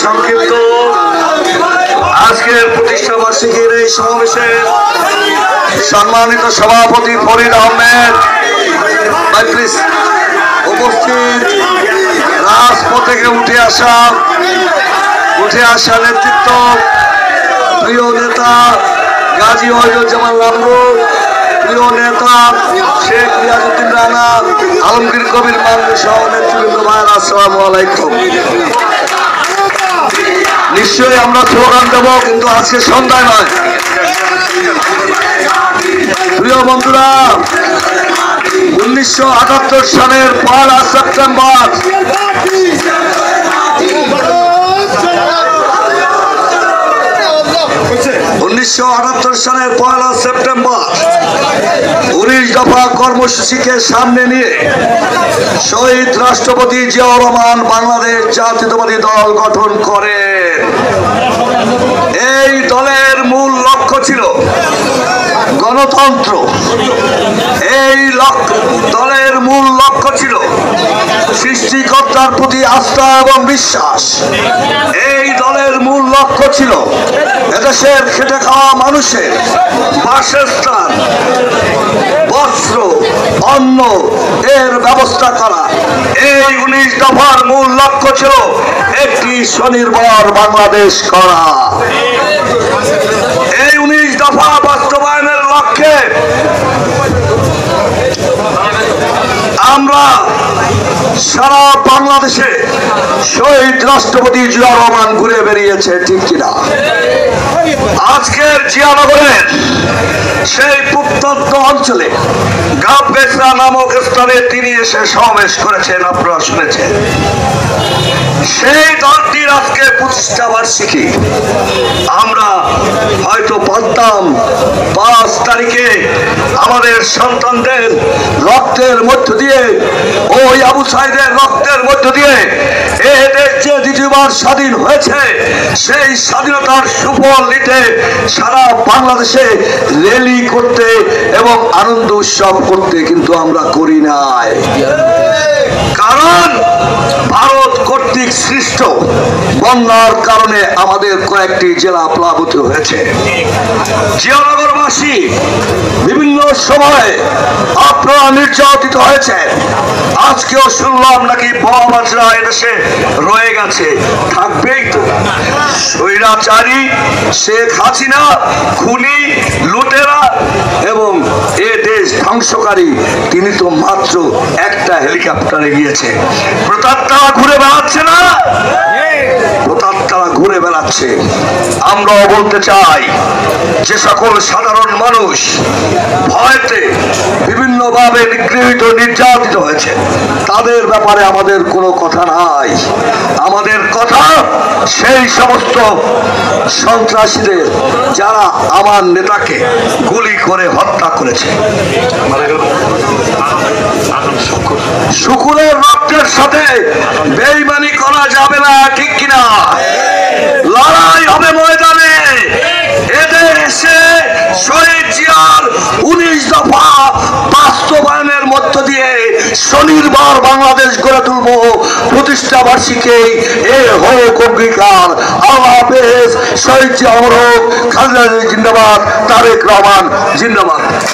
সংক্ষিপ্ত আজকের প্রতিষ্ঠা বার্ষিকীর এই সমাবেশে সম্মানিত সভাপতি ফরিদ আহমেদ উপস্থিত, রাজপথ থেকে উঠে আসা নেতৃত্ব, প্রিয় নেতা গাজী ওয়াহিদুজ্জামান লামরু, প্রিয় নেতা শেখ রিয়াজউদ্দিন রানা, আলমগীর কবির মান্নু সহ নেতৃবৃন্দ ভাইয়েরা, আসসালামু আলাইকুম। নিশ্চয়ই আমরা স্লোগান দেব, কিন্তু আজকে সন্ধ্যায় নয়। প্রিয় বন্ধুরা, 1978 সালের 1 সেপ্টেম্বর সালের 1 সেপ্টেম্বর 19 দফা কর্মসূচিকে সামনে নিয়ে শহীদ রাষ্ট্রপতি জিয়াউর রহমান বাংলাদেশ জাতীয়তাবাদী দল গঠন করেন। এই দলের মূল লক্ষ্য ছিল গণতন্ত্র। এই দলের মূল লক্ষ্য ছিল সৃষ্টিকর্তার প্রতি আস্থা এবং বিশ্বাস। এই দলের মূল লক্ষ্য ছিল এদেশের খেটে খাওয়া মানুষের বাসস্থান, বস্ত্র, অন্ন এর ব্যবস্থা করা। এই 19 দফার মূল লক্ষ্য ছিল একটি স্বনির্ভর বাংলাদেশ করা। এই 19 দফা বাস্তবায়নের লক্ষ্যে আমরা সারা বাংলাদেশে শহীদ রাষ্ট্রপতি জিয়াউর রহমান ঘুরে বেরিয়েছে, ঠিক কিনা? আজকের জিয়ানগরের সেই প্রত্যন্ত অঞ্চলে গাববেচরা নামক স্থানে তিনি এসে সমাবেশ করেছেন, আপনারা শুনেছেন। সেই দলটির আজকে প্রতিষ্ঠা বার্ষিকী। আমরা হয়তো ভাবতাম 5 তারিখে আমাদের সন্তানদের রক্তের মধ্য দিয়ে, ওই আবু সাইদের রক্তের মধ্য দিয়ে এ দেশ যে দ্বিতীয়বার স্বাধীন হয়েছে, সেই স্বাধীনতার সুফল নিতে সারা বাংলাদেশে র্যালি করতে এবং আনন্দ উৎসব করতে কিন্তু আমরা করি নাই। কারণ ভারত কর্তৃক সৃষ্ট বন্যার কারণে আমাদের কয়েকটি জেলা প্লাবিত হয়েছে। জিয়ানগরবাসী বিভিন্ন সময়ে আপনারা নির্যাতিত হয়েছে। আজকেও শুনলাম নাকি বোমাবাজরা এদেশে রয়ে গেছে, থাকবেই তো। স্বৈরাচারী শেখ হাসিনা, খুনি, লুটেরা এবং এ দেশ ধ্বংসকারী, তিনি তো মাত্র একটা হেলিকপ্টারে গিয়েছে। প্রতাপতারা ঘুরে বেড়াচ্ছে না? প্রতাপতারা ঘুরে বেড়াচ্ছে। আমরাও বলতে চাই, যে সকল সাধারণ মানুষ ভয়তে বিভিন্নভাবে নিগৃহীত, নির্যাতিত হয়েছে, তাদের ব্যাপারে আমাদের কোনো কথা নাই। আমাদের কথা সেই সমস্ত সন্ত্রাসীদের যারা আমার নেতাকে গুলি করে হত্যা করেছে। শুকুরের রক্তের সাথে বেঈমানি করা যাবে না, ঠিক কিনা? লড়াই হবে ময়দানে। এদের এসে শহীদ জিয়ার 19 দফা বাস্তবায়নের মধ্য দিয়ে স্বনির্ভর বাংলাদেশ গড়ে তুলব। প্রতিষ্ঠা বার্ষিকী এ হোক অঙ্গীকার। আল্লাহ হাফেজ। শহীদ জিয়া অমর হোক। খালেদা জিয়া জিন্দাবাদ। তারেক রহমান জিন্দাবাদ।